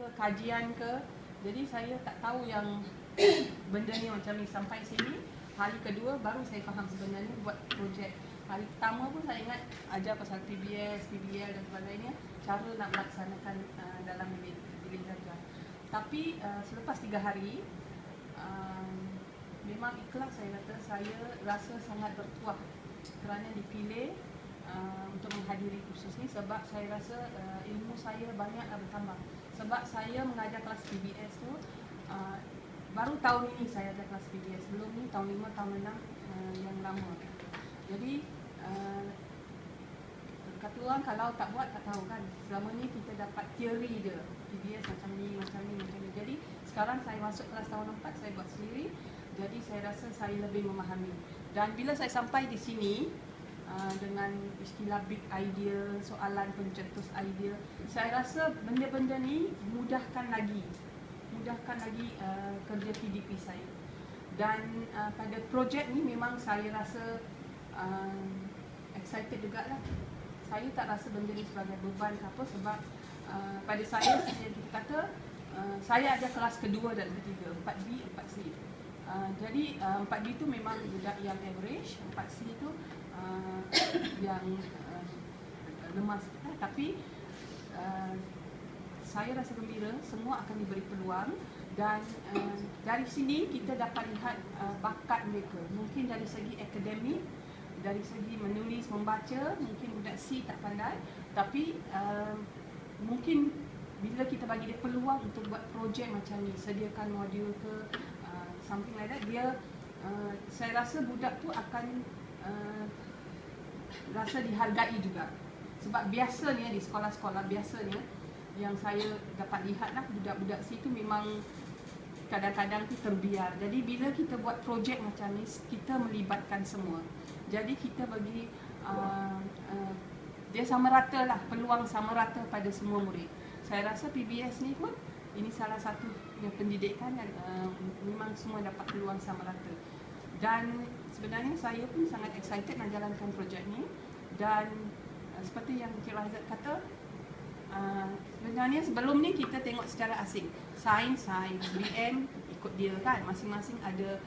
ke kajian ke. Jadi saya tak tahu yang benda ni macam ni. Sampai sini hari kedua baru saya faham sebenarnya buat projek. Hari pertama pun saya ingat ajar pasal PBS, PBL dan sebagainya, cara nak melaksanakan dalam bilik darjah. Tapi selepas 3 hari memang ikhlas, saya kata saya rasa sangat bertuah kerana dipilih untuk menghadiri kursus ni, sebab saya rasa ilmu saya banyak bertambah. Sebab saya mengajar kelas PBS tu baru tahun ini saya ajar kelas PBS. Sebelum ni tahun 5, tahun 6 yang lama. Jadi kata orang kalau tak buat tak tahu kan. Selama ni kita dapat teori je, PBS macam ni, macam ni, macam ni. Jadi sekarang saya masuk kelas tahun 4, saya buat sendiri. Jadi saya rasa saya lebih memahami. Dan bila saya sampai di sini dengan istilah big idea, soalan pencetus idea, saya rasa benda-benda ni mudahkan lagi kerja PDP saya. Dan pada projek ni memang saya rasa excited jugalah. Saya tak rasa benda ni sebagai beban ke apa, sebab pada saya seperti yang kita kata, saya ajar kelas kedua dan ketiga, 4B, 4C. Jadi 4B tu memang budak yang average, 4C tu yang lemah sikit. Tapi saya rasa gembira, semua akan diberi peluang. Dan dari sini kita dapat lihat bakat mereka. Mungkin dari segi akademik, dari segi menulis, membaca, mungkin budak C tak pandai. Tapi mungkin bila kita bagi dia peluang untuk buat projek macam ni, sediakan modul ke something like that, dia saya rasa budak tu akan rasa dihargai juga. Sebab biasanya di sekolah-sekolah biasanya yang saya dapat lihat lah, budak-budak C tu memang kadang-kadang tu terbiar. Jadi bila kita buat projek macam ni, kita melibatkan semua. Jadi kita bagi dia sama rata lah, peluang sama rata pada semua murid. Saya rasa PBS ni pun ini salah satu yang pendidikan yang memang semua dapat peluang sama rata. Dan sebenarnya saya pun sangat excited nak jalankan projek ni. Dan seperti yang Encik Razak kata, sebenarnya sebelum ni kita tengok secara asing. Sains, BM ikut dia kan, masing-masing ada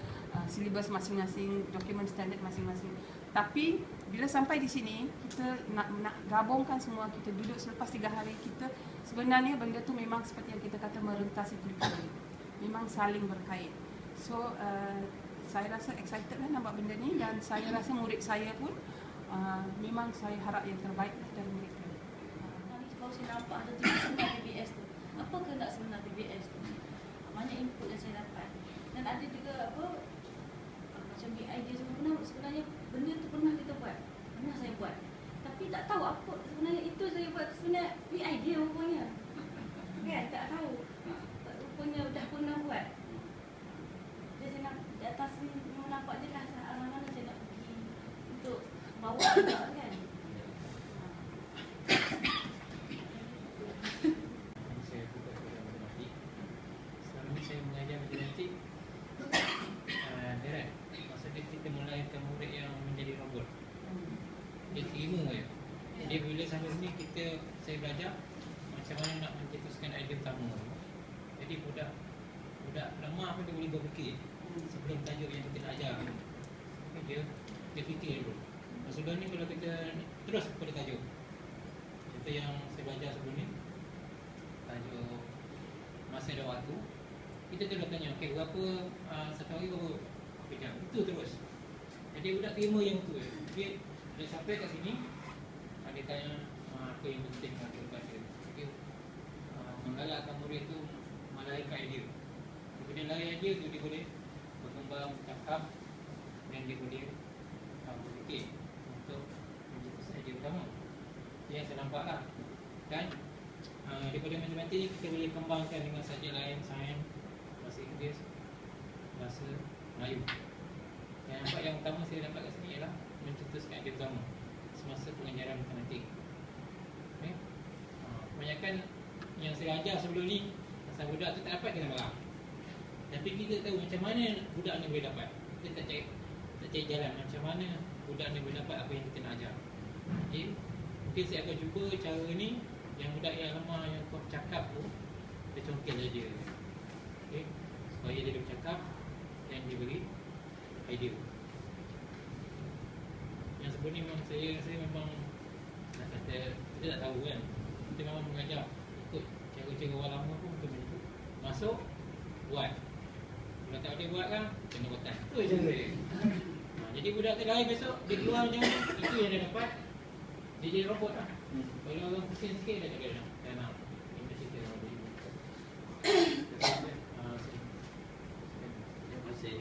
silibus masing-masing, dokumen standard masing-masing. Tapi bila sampai di sini, kita nak gabungkan semua, kita duduk selepas 3 hari, kita sebenarnya benda tu memang seperti yang kita kata merentasi kurikulum. Memang saling berkait. So saya rasa excited lah nak buat benda ni, dan saya rasa murid saya pun memang saya harap yang terbaik dari mereka. Kalau saya nampak ada tulis sebenar PBS tu, apa ke tak sebenar PBS tu? Banyak input yang saya dapat. Dan ada juga apa, macam big idea sebenarnya benda tu pernah kita buat, pernah saya buat. Tapi tak tahu apa sebenarnya itu saya buat, sebenarnya big idea rupanya. Kan, tak tahu. Rupanya dah pernah buat. Jadi saya nak di atas ni nampak je lah mana saya nak pergi untuk bawa juga kan. Saya mengajar matematik Deret, maksudnya kita melahirkan murid yang menjadi robot. Dia terima je. Dia bila sampai sini saya belajar macam mana nak mencetuskan idea utama. Jadi budak lemah pun dia boleh berfikir sebelum tajuk yang kita nak ajar. Dia fikir dulu. Sebelum ni kalau kita terus kepada tajuk, contoh yang saya belajar sebelum ni, tajuk masa dan waktu, kita terus tanya, okey, berapa satu hari berapa jam? Itu terus. Jadi budak terima yang tu. Dia sampai kat sini, dia tanya apa yang penting kat dia. Okay. Menggalakkan murid tu melahirkan idea. Kemudian lahir idea tu dia boleh berkembang, bercakap, dan dia boleh berfikir untuk mencetuskan idea utama. Itu yang saya nampak lah. Dan daripada matematik ni kita boleh kembangkan dengan subjek lain, sains, bahasa Inggeris, bahasa Melayu. Yang nampak yang utama saya dapat kat sini ialah mencetuskan idea utama semasa pengajaran matematik. Okay. Kebanyakan yang saya ajar sebelum ni, pasal budak tu tak dapat, kita marah. Tapi kita tahu macam mana budak ni boleh dapat. Kita tak cari jalan macam mana budak ni boleh dapat apa yang kita nak ajar. Okay. Mungkin saya akan cuba cara ni, yang budak yang lemah, yang kau cakap tu, Dia congkel idea. Okay. Supaya dia bercakap dan dia beri idea. Yang sebelum ni memang saya memang nak kata kita tak tahu kan. Kita memang mengajar ikut cara-cara orang lama pun betul macam tu. Masuk, buat. Kalau tak boleh buat kan, kena makan. Tu je dia. Jadi budak tu lahir besok, dia keluar macam ni, itu yang dia dapat. Dia jadi robot lah. Kalau orang pusing sikit, dia tak ada dah.